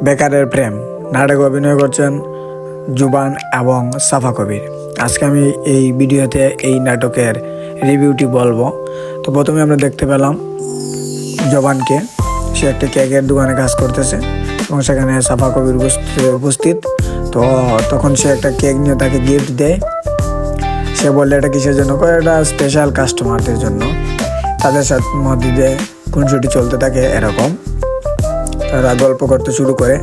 বেকারের প্রেম নাটকে অভিনয় করছেন জুবান এবং সাফা কবির। আজকে আমি এই ভিডিওতে এই নাটকের রিভিউটি বলবো। তো প্রথমে আমরা দেখতে পেলাম জবানকে, সে একটা কেকের দোকানে কাজ করতেছে এবং সেখানে সাফা কবির উপস্থিত। তো তখন সে একটা কেক নিয়ে তাকে গিফট দেয়। সে বললে এটা কিসের জন্য, এটা স্পেশাল কাস্টমারদের জন্য। তাদের সাথে মধ্যে দিয়ে খুনসুটি চলতে থাকে, এরকম তারা গল্প করতে শুরু করে।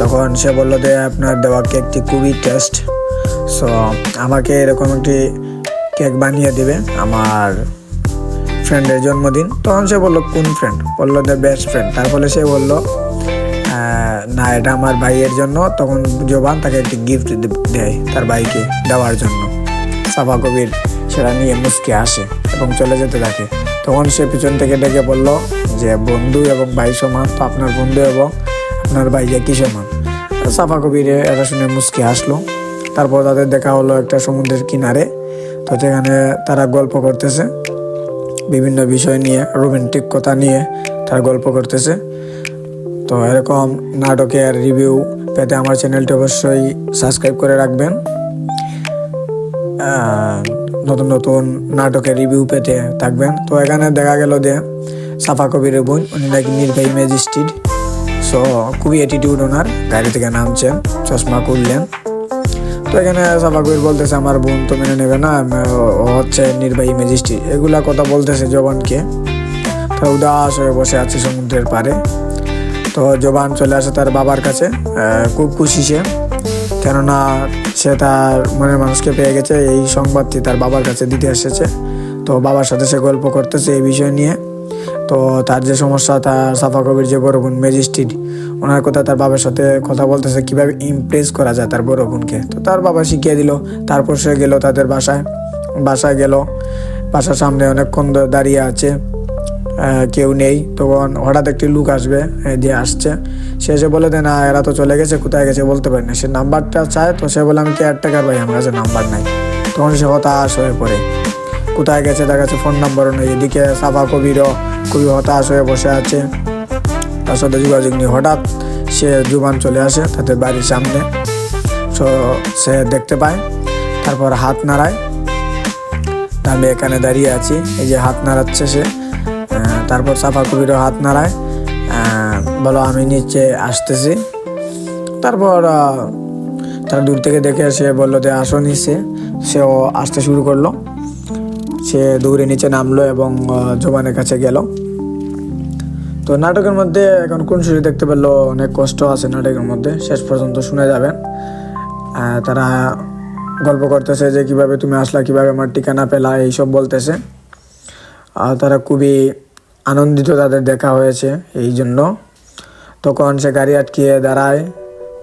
তখন সে বললো যে আপনার দেওয়া কেকটি খুবই টেস্ট, সো আমাকে এরকম একটি কেক বানিয়ে দেবে আমার ফ্রেন্ডের জন্মদিন। তখন সে বললো কোন ফ্রেন্ড, বললো যে বেস্ট ফ্রেন্ড। তারপরে সে বললো না, এটা আমার ভাইয়ের জন্য। তখন জবান তাকে একটি গিফট দেয় তার ভাইকে দেওয়ার জন্য। সাফা কবির সেটা নিয়ে মুচকে আসে এবং চলে যেতে থাকে। তখন সে পিছন থেকে ডেকে বলল যে বন্ধু এবং ভাই সমান, তো আপনার বন্ধু এবং আপনার ভাই একই সমান। সাফা কবির এটা শুনে মুচকে আসলো। তারপর তাদের দেখা হলো একটা সমুদ্রের কিনারে। তো সেখানে তারা গল্প করতেছে বিভিন্ন বিষয় নিয়ে, রোমান্টিক কথা নিয়ে তারা গল্প করতেছে। তো এরকম নাটকের রিভিউ পেতে আমার চ্যানেলটি অবশ্যই সাবস্ক্রাইব করে রাখবেন। নতুন নতুন নাটকের রিভিউ পেতে থাকবেন। তো এখানে দেখা গেল যে সাফা কবিরের বোন, উনি নাকি নির্বাহী ম্যাজিস্ট্রেট। সো খুবই অ্যাটিটিউড ওনার, গাড়ি থেকে নামছেন, চশমা খুললেন। তো এখানে সাফা কবির বলতেছে আমার বোন তো মেনে নেবে না, ও হচ্ছে নির্বাহী ম্যাজিস্ট্রেট, এগুলা কথা বলতেছে জবানকে। তো উদাস হয়ে বসে আছে সমুদ্রের পাড়ে। তো জবান চলে আসে তার বাবার কাছে, খুব খুশি সে, কেননা সে তার মনের মানুষকে পেয়ে গেছে। এই সংবাদটি তার বাবার কাছে দিতে এসেছে। তো বাবার সাথে সে গল্প করতেছে এই বিষয় নিয়ে। তো তার যে সমস্যা, তার সাফা কবির যে বড় বোন ম্যাজিস্ট্রেট, ওনার কথা তার বাবার সাথে কথা বলতেছে কীভাবে ইমপ্রেস করা যায় তার বড় বোনকে। তো তার বাবা শিখিয়ে দিল। তারপর সে গেল তাদের বাসায় গেল। বাসার সামনে অনেকক্ষণ দাঁড়িয়ে আছে, কেউ নেই। তখন হঠাৎ একটি লোক আসছে। সে এসে বলে দেয় না, এরা তো চলে গেছে, কোথায় গেছে বলতে পারি না। সে নাম্বারটা চায়। তো সে বলে আমি কেয়ারটেকার ভাই, আমার কাছে নাম্বার নাই। তখন সে হতাশ হয়ে পড়ে, কোথায় গেছে, তার কাছে ফোন নাম্বারও নেই। এদিকে সাফা কবিরও খুবই হতাশ হয়ে বসে আছে, তার সাথে যোগাযোগ নিয়ে। হঠাৎ সে জুবান চলে আসে তাদের বাড়ির সামনে। সে দেখতে পায়, তারপর হাত নাড়ায়, আমি এখানে দাঁড়িয়ে আছি, এই যে হাত নাড়াচ্ছে সে। তারপর সাফা কবিরও হাত নাড়ায়, বলো আমি নিচে আসতেছি। তারপর তার দূর থেকে দেখে সে বললো যে আসো নিচে। সেও আসতে শুরু করলো। সে দৌড়ে নিচে নামলো এবং জবানের কাছে গেল। তো নাটকের মধ্যে এখন কোন শুরু দেখতে পেলো, অনেক কষ্ট আছে নাটকের মধ্যে, শেষ পর্যন্ত শুনে যাবেন। তারা গল্প করতেছে যে কিভাবে তুমি আসলা, কিভাবে আমার ঠিকানা পেলা, এইসব বলতেছে। আর তারা খুবই আনন্দিত তাদের দেখা হয়েছে এই জন্য। তখন সে গাড়ি আটকিয়ে দাঁড়ায়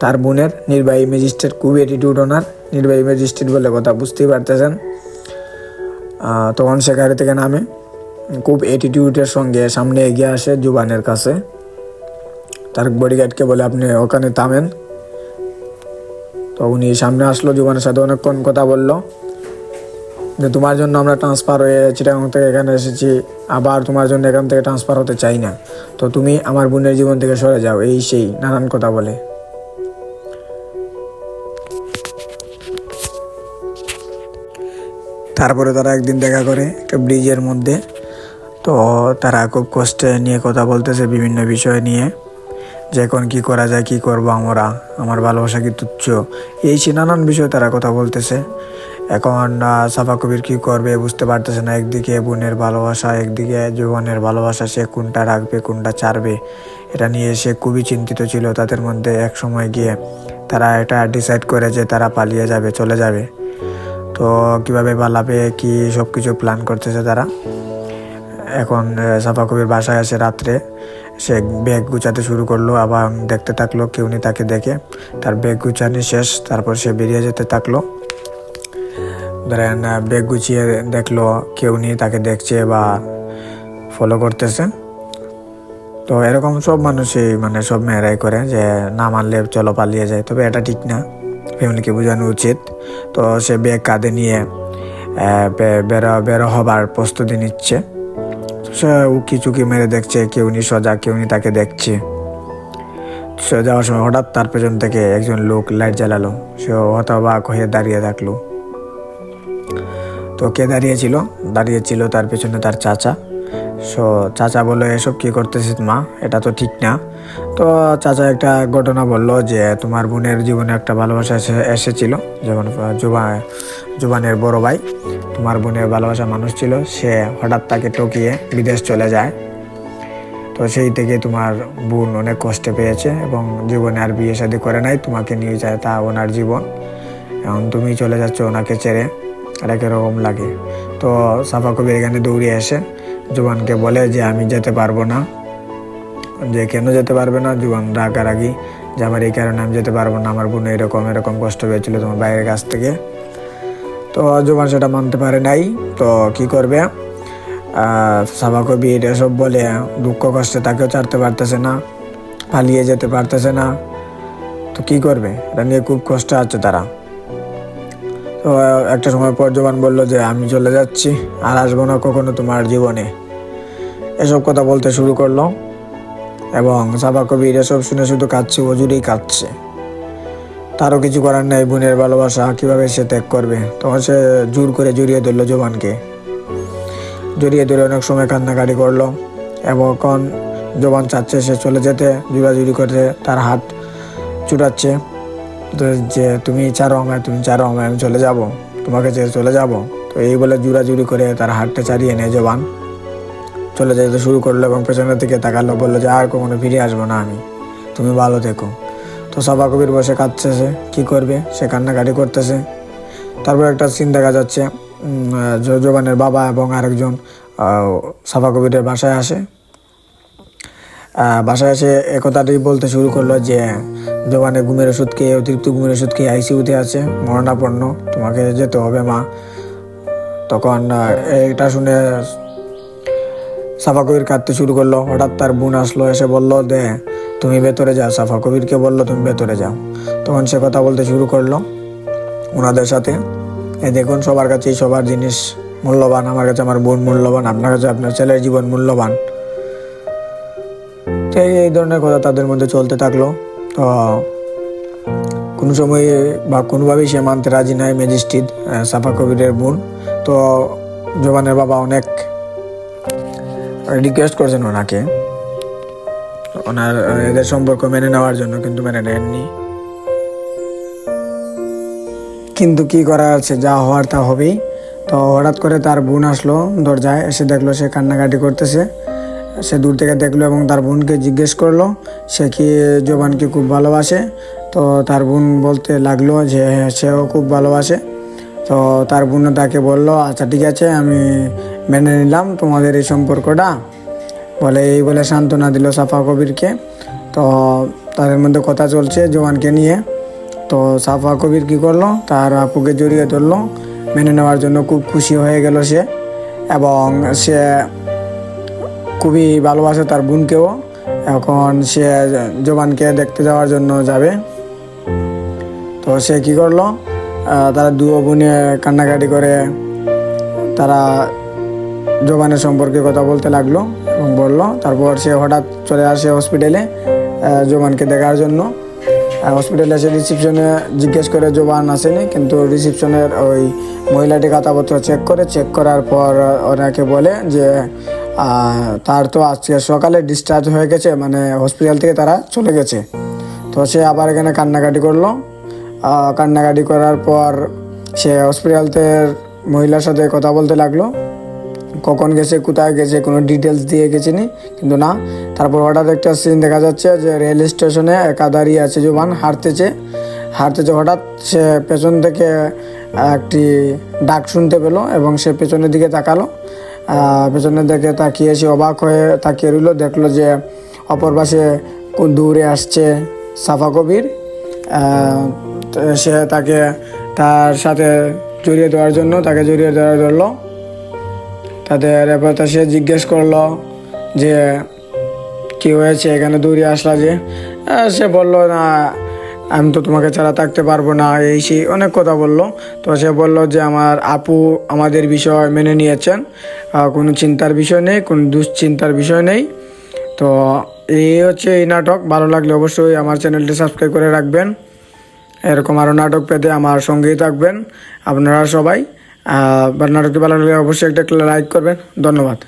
তার বোনের নির্বাহী ম্যাজিস্ট্রেট, খুবই অ্যাটিটিউড ওনার, নির্বাহী ম্যাজিস্ট্রেট বলে কথা, বুঝতেই পারতেছেন। তখন সে গাড়ি থেকে নামে, খুব অ্যাটিটিউডের সঙ্গে সামনে এগিয়ে আসে জুবানের কাছে। তার বডিগার্ডকে বলে আপনি ওখানে থামেন। তো উনি সামনে আসলো, জুবানের সাথে অনেকক্ষণ কথা বললো যে তোমার জন্য আমরা ট্রান্সফার হয়ে চিটাগাং থেকে এখানে এসেছি, আবার তোমার জন্য এখান থেকে ট্রান্সফার হতে চাই না, তো তুমি আমার বোনের জীবন থেকে সরে যাও, এই সেই নানান কথা বলে। তারপরে তারা একদিন দেখা করে একটা ব্রিজের মধ্যে। তো তারা খুব কষ্টে নিয়ে কথা বলতেছে বিভিন্ন বিষয় নিয়ে, যে এখন কী করা যায়, কী করবো আমরা, আমার ভালোবাসা কি তুচ্ছ, এই সে নানান বিষয় তারা কথা বলতেছে। এখন সাফা কবির কী করবে বুঝতে পারতেছে না। একদিকে বোনের ভালোবাসা, একদিকে জোবানের ভালোবাসা, সে কোনটা রাখবে কোনটা ছাড়বে, এটা নিয়ে সে খুবই চিন্তিত ছিল। তাদের মধ্যে এক সময় গিয়ে তারা এটা ডিসাইড করে যে তারা পালিয়ে যাবে, চলে যাবে। তো কীভাবে পালাবে, কি সব কিছু প্ল্যান করতেছে তারা। এখন সাফা কবির বাসায় আসে রাত্রে, সে ব্যাগ গুছাতে শুরু করলো, আবার দেখতে থাকলো কেউ নি তাকে দেখে। তার ব্যাগ গুছানি শেষ, তারপর সে বেরিয়ে যেতে থাকলো। ধরেন ব্যাগ গুছিয়ে দেখলো কেউ নি তাকে দেখছে বা ফলো করতেছে। তো এরকম সব মানুষই, মানে সব মেয়েরাই করে যে না মানলে চলো পালিয়ে যায়, তবে এটা ঠিক না, ফ্যামিলিকে বোঝানো উচিত। তো সে ব্যাগ কাঁধে নিয়ে বেরো হবার প্রস্তুতি নিচ্ছে। সে উকি চুকি মেরে দেখছে কেউ নি সোজা, কেউ নি তাকে দেখছে। সে যাওয়ার সময় হঠাৎ তার পেছন থেকে একজন লোক লাইট জ্বালালো। সে হতবাক হয়ে দাঁড়িয়ে থাকলো। তো কে দাঁড়িয়েছিল তার পেছনে তার চাচা। চাচা বললো, এসব কি করতেছিস মা, এটা তো ঠিক না। তো চাচা একটা ঘটনা বলল যে তোমার বোনের জীবনে একটা ভালোবাসা এসেছিল, যেমন জুবানের বড় ভাই, তোমার বোনের ভালোবাসা মানুষ ছিল, সে হঠাৎ তাকে টকিয়ে বিদেশ চলে যায়। তো সেই থেকে তোমার বোন অনেক কষ্টে পেয়েছে এবং জীবনে আর বিয়ে শাদী করে নাই, তোমাকে নিয়ে যায় তা ওনার জীবন। এখন তুমি চলে যাচ্ছ ওনাকে ছেড়ে, আর একরকম লাগে। তো সাফা কবির এখানে দৌড়ে এসে জুবানকে বলে যে আমি যেতে পারবো না। যে কেন যেতে পারবে না? জুবান রাগারাগি যে আমার এই কারণে আমি যেতে পারবো না, আমার বোন এরকম কষ্ট পেয়েছিল তোমার ভাইয়ের কাছ থেকে। তো জুবান সেটা মানতে পারে নাই। তো কি করবে? সাফা কবির এসব বলে দুঃখ কষ্টে তাকেও ছাড়তে পারতেছে না, পালিয়ে যেতে পারতেছে না। তো কি করবে? এটা নিয়ে খুব কষ্ট আছে তারা। তো একটা সময় পর জুবান বলল যে আমি চলে যাচ্ছি, আর আসবো না কখনো তোমার জীবনে। এসব কথা বলতে শুরু করলো এবং সাফা কবির এসব শুনে শুধু কাঁদছে, অজুরেই কাঁদছে। তারও কিছু করার নেই, বোনের ভালোবাসা কিভাবে সে ত্যাগ করবে। তখন সে জোর করে জড়িয়ে ধরলো জুবানকে, জড়িয়ে ধরে অনেক সময় কান্নাকাটি করলো এবং জুবান চাচ্ছে সে চলে যেতে, জোরাজুরি করে তার হাত চুটাচ্ছে যে তুমি ছাড়ো আমায়, আমি চলে যাব, তোমাকে ছেড়ে চলে যাব। তো এই বলে জোরাজুরি করে তার হাতটা ছাড়িয়ে নেয় জুবান। চলে যেতে শুরু করলো এবং পেছনের দিকে তাকালো, বললো যে আর কখনো ফিরে আসবো না আমি, তুমি ভালো থেকো। তো সাফা কবির বসে কাঁদতেছে, কি করবে? সে কান্নাকাটি করতেছে। তারপর একটা সিন দেখা যাচ্ছে, জুবানের বাবা এবং আরেকজন সাফা কবিরের বাসায় আসে। বাসায় এসে একথাটাই বলতে শুরু করলো যে জুবানের অতিরিক্ত ঘুমের ওষুধ খেয়ে আইসিইউতে আছে, মরণাপন্ন, তোমাকে যেতে হবে মা। তখন এটা শুনে সাফা কবির কাঁদতে শুরু করলো। হঠাৎ তার বোন আসলো, এসে বললো যে তুমি ভেতরে যাও। সাফা কবিরকে বললো তুমি ভেতরে যাও। তখন সে কথা বলতে শুরু করলো ওনাদের সাথে, এই দেখুন সবার কাছেই সবার জিনিস মূল্যবান, আমার কাছে আমার বোন মূল্যবান, আপনার কাছে আপনার ছেলের জীবন মূল্যবান। তো এই ধরনের কথা তাদের মধ্যে চলতে থাকলো। তো কোনো সময় বা কোনোভাবেই সে মানতে রাজি নয় ম্যাজিস্ট্রেট, সাফা কবিরের বোন। তো জুবানের বাবা অনেক রিকোয়েস্ট করছেন ওনাকে, এদের সম্পর্ক মেনে নেওয়ার জন্য, কিন্তু মেনে নেননি। কিন্তু কি করার আছে, যা হওয়ার তা হবেই। তো হঠাৎ করে তার বোন আসলো দরজায়, এসে দেখলো সে কান্নাকাটি করতেছে। সে দূর থেকে দেখলো এবং তার বোনকে জিজ্ঞেস করলো সে কি জুবানকে খুব ভালোবাসে। তো তার বোন বলতে লাগলো যে সেও খুব ভালোবাসে। তো তার বোন তাকে বললো আচ্ছা ঠিক আছে, আমি মেনে নিলাম তোমাদের এই সম্পর্কটা, এই বলে সান্ত্বনা দিল সাফা কবিরকে। তো তাদের মধ্যে কথা চলছে জুবানকে নিয়ে। তো সাফা কবির কী করলো, তার আপুকে জড়িয়ে ধরলো, মেনে নেওয়ার জন্য খুব খুশি হয়ে গেল সে, এবং সে খুবই ভালোবাসে তার বোনকেও। এখন সে জুবানকে দেখতে যাওয়ার জন্য যাবে। তো সে কী করলো, তারা দুও বোনে কান্নাকাটি করে তারা জুবানের সম্পর্কে কথা বলতে লাগলো এবং বললো। তারপর সে হঠাৎ চলে আসে হসপিটালে জুবানকে দেখার জন্য। হসপিটালে এসে রিসিপশনে জিজ্ঞেস করে জুবান আসেনি, কিন্তু রিসিপশনের ওই মহিলাটি খাতাপত্র চেক করার পর ওনাকে বলে যে তার তো আজকে সকালে ডিসচার্জ হয়ে গেছে, মানে হসপিটাল থেকে তারা চলে গেছে। তো সে আবার এখানে কান্নাকাটি করলো। কান্নাকাটি করার পর সে হসপিটালতে মহিলার সাথে কথা বলতে লাগলো, কখন গেছে, কোথায় গেছে, কোনো ডিটেলস দিয়ে গেছিনি, কিন্তু না। তারপর হঠাৎ একটা সিন দেখা যাচ্ছে যে রেল স্টেশনে একা দাঁড়িয়ে আছে জুবান, হাঁটতেছে। হঠাৎ সে পেছন থেকে একটি ডাক শুনতে পেলো এবং সে পেছনের দিকে তাকালো। পেছনের দিকে তাকিয়ে সে অবাক হয়ে তাকিয়ে রইল, দেখলো যে অপর পাশে দূরে আসছে সাফা কবির। সে তার সাথে জড়িয়ে দেওয়ার জন্য ধরলো। এরপর সে জিজ্ঞেস করলো যে কি হয়েছে, এখানে দূরে আসলা যে? সে বললো না, আমি তো তোমাকে ছাড়া থাকতে পারবো না, এই সেই অনেক কথা বললো। তো সে বললো যে আমার আপু আমাদের বিষয় মেনে নিয়েছেন, কোনো চিন্তার বিষয় নেই, কোনো দুশ্চিন্তার বিষয় নেই। তো এই হচ্ছে এই নাটক। ভালো লাগলে অবশ্যই আমার চ্যানেলটি সাবস্ক্রাইব করে রাখবেন। এরকম আরও নাটক পেতে আমার সঙ্গেই থাকবেন আপনারা সবাই। নাটকটি ভালো লাগলে অবশ্যই একটা লাইক করবেন। ধন্যবাদ।